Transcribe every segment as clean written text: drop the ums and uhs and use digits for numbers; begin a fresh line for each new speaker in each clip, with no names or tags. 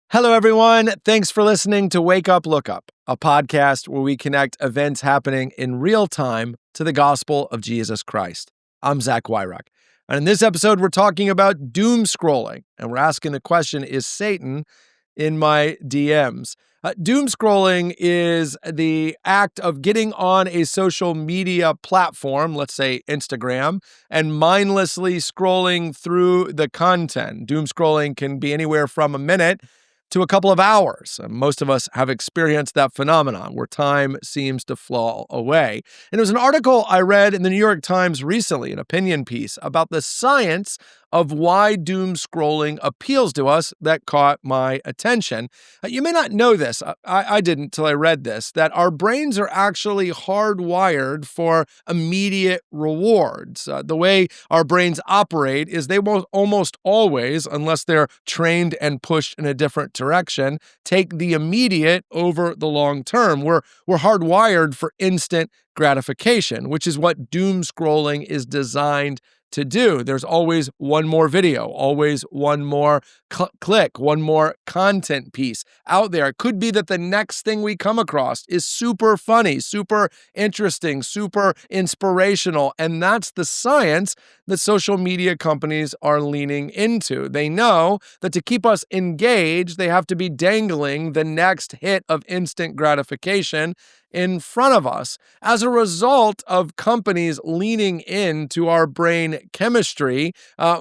Hello, everyone. Thanks for listening to Wake Up, Look Up, a podcast where we connect events happening in real time to the gospel of Jesus Christ. I'm Zach Wyrock. And in this episode, we're talking about doomscrolling. And we're asking the question, is Satan in my DMs? Doomscrolling is the act of getting on a social media platform, let's say Instagram, and mindlessly scrolling through the content. Doomscrolling can be anywhere from a minute to a couple of hours. Most of us have experienced that phenomenon where time seems to flow away. And it was an article I read in the New York Times recently, an opinion piece about the science of why doom scrolling appeals to us that caught my attention. You may not know this, I didn't till I read this, that our brains are actually hardwired for immediate rewards. The way our brains operate is they will almost always, unless they're trained and pushed in a different direction, take the immediate over the long term. We're hardwired for instant gratification, which is what doom scrolling is designed to do. There's always one more video, always one more click, one more content piece out there. It could be that the next thing we come across is super funny, super interesting, super inspirational. And that's the science that social media companies are leaning into. They know that to keep us engaged, they have to be dangling the next hit of instant gratification in front of us. As a result of companies leaning into our brain chemistry,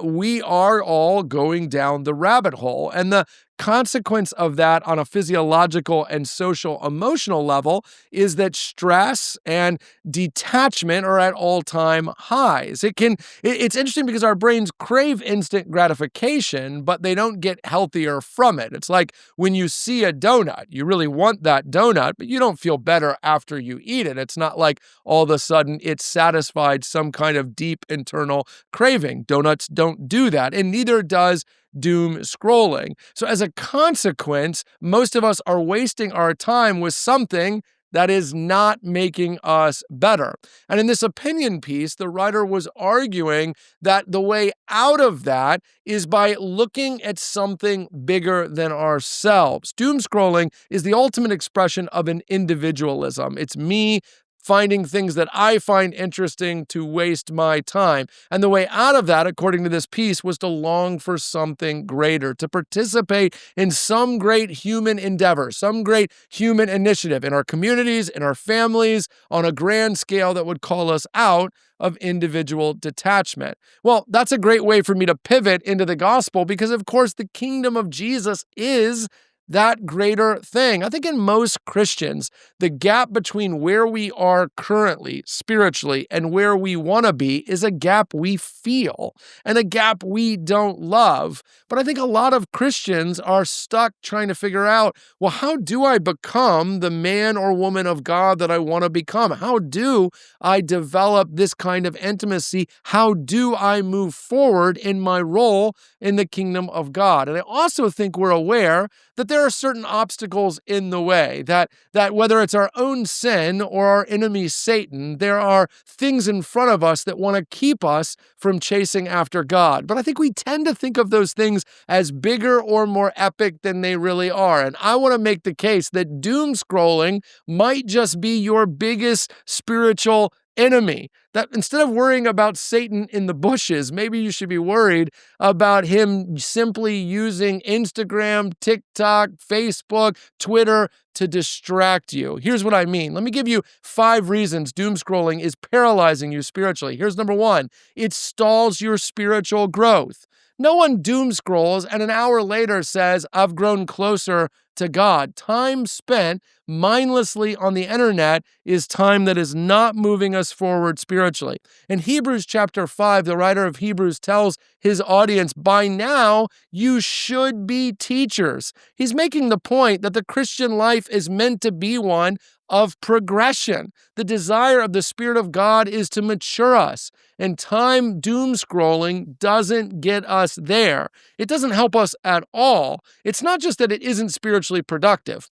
we are all going down the rabbit hole. And the consequence of that on a physiological and social emotional level is that stress and detachment are at all-time highs. It's interesting because our brains crave instant gratification, but they don't get healthier from it. It's like when you see a donut, you really want that donut, but you don't feel better after you eat it. It's not like all of a sudden it's satisfied some kind of deep internal craving. Donuts don't do that, and neither does doom scrolling. So as a consequence, most of us are wasting our time with something that is not making us better. And in this opinion piece, the writer was arguing that the way out of that is by looking at something bigger than ourselves. Doom scrolling is the ultimate expression of an individualism. It's me finding things that I find interesting to waste my time. And the way out of that, according to this piece, was to long for something greater, to participate in some great human endeavor, some great human initiative in our communities, in our families, on a grand scale that would call us out of individual detachment. Well, that's a great way for me to pivot into the gospel because, of course, the kingdom of Jesus is that greater thing. I think in most Christians, the gap between where we are currently spiritually and where we want to be is a gap we feel and a gap we don't love. But I think a lot of Christians are stuck trying to figure out, well, how do I become the man or woman of God that I want to become? How do I develop this kind of intimacy? How do I move forward in my role in the kingdom of God? And I also think we're aware that there are certain obstacles in the way, that whether it's our own sin or our enemy Satan, there are things in front of us that want to keep us from chasing after God. But I think we tend to think of those things as bigger or more epic than they really are. And I want to make the case that doom scrolling might just be your biggest spiritual enemy. That instead of worrying about Satan in the bushes, maybe you should be worried about him simply using Instagram, TikTok, Facebook, Twitter to distract you. Here's what I mean. Let me give you 5 reasons doom scrolling is paralyzing you spiritually. Here's number 1. It stalls your spiritual growth. No one doom scrolls and an hour later says, I've grown closer to God. Time spent mindlessly on the internet is time that is not moving us forward spiritually. In Hebrews chapter 5, the writer of Hebrews tells his audience, by now you should be teachers. He's making the point that the Christian life is meant to be one of progression. The desire of the Spirit of God is to mature us, and time doom scrolling doesn't get us there. It doesn't help us at all. It's not just that it isn't spiritually productive.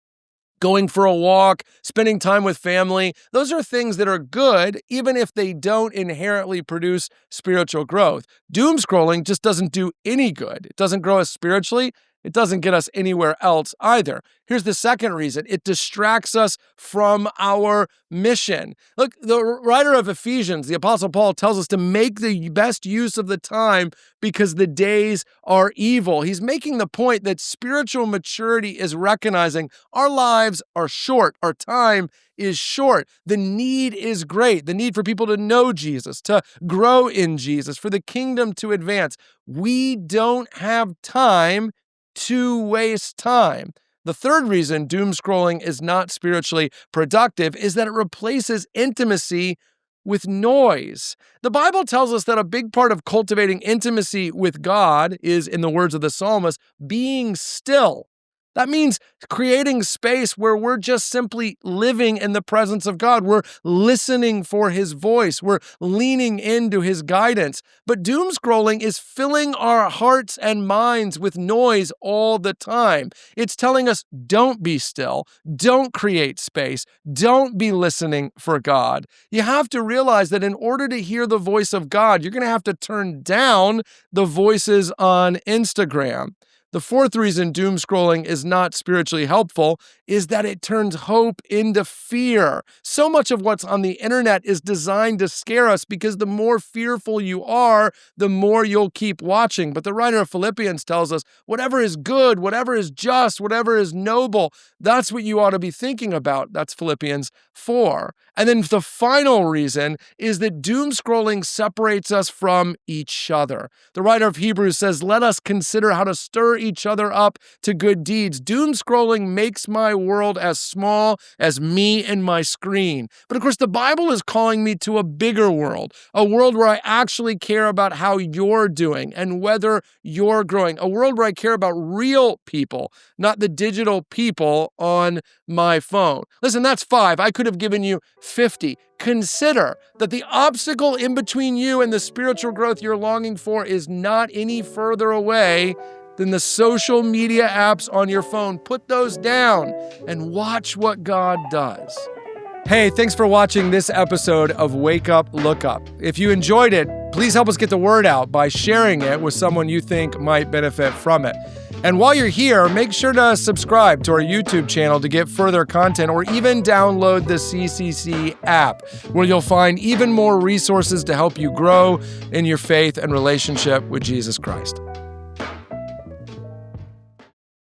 Going for a walk, spending time with family, those are things that are good, even if they don't inherently produce spiritual growth. Doom scrolling just doesn't do any good. It doesn't grow us spiritually. It doesn't get us anywhere else either. Here's the second reason. It distracts us from our mission. Look, the writer of Ephesians, the Apostle Paul, tells us to make the best use of the time because the days are evil. He's making the point that spiritual maturity is recognizing our lives are short. Our time is short. The need is great. The need for people to know Jesus, to grow in Jesus, for the kingdom to advance. We don't have time to waste time. The third reason doom scrolling is not spiritually productive is that it replaces intimacy with noise. The Bible tells us that a big part of cultivating intimacy with God is, in the words of the psalmist, being still. That means creating space where we're just simply living in the presence of God. We're listening for his voice. We're leaning into his guidance. But doom scrolling is filling our hearts and minds with noise all the time. It's telling us, don't be still. Don't create space. Don't be listening for God. You have to realize that in order to hear the voice of God, you're going to have to turn down the voices on Instagram. The fourth reason doom scrolling is not spiritually helpful is that it turns hope into fear. So much of what's on the internet is designed to scare us because the more fearful you are, the more you'll keep watching. But the writer of Philippians tells us, whatever is good, whatever is just, whatever is noble, that's what you ought to be thinking about. That's Philippians 4. And then the final reason is that doom scrolling separates us from each other. The writer of Hebrews says, let us consider how to stir each other up to good deeds. Doom scrolling makes my world as small as me and my screen. But of course, the Bible is calling me to a bigger world, a world where I actually care about how you're doing and whether you're growing, a world where I care about real people, not the digital people on my phone. Listen, that's 5. I could have given you 50. Consider that the obstacle in between you and the spiritual growth you're longing for is not any further away than the social media apps on your phone. Put those down and watch what God does. Hey, thanks for watching this episode of Wake Up, Look Up. If you enjoyed it, please help us get the word out by sharing it with someone you think might benefit from it. And while you're here, make sure to subscribe to our YouTube channel to get further content, or even download the CCC app, where you'll find even more resources to help you grow in your faith and relationship with Jesus Christ.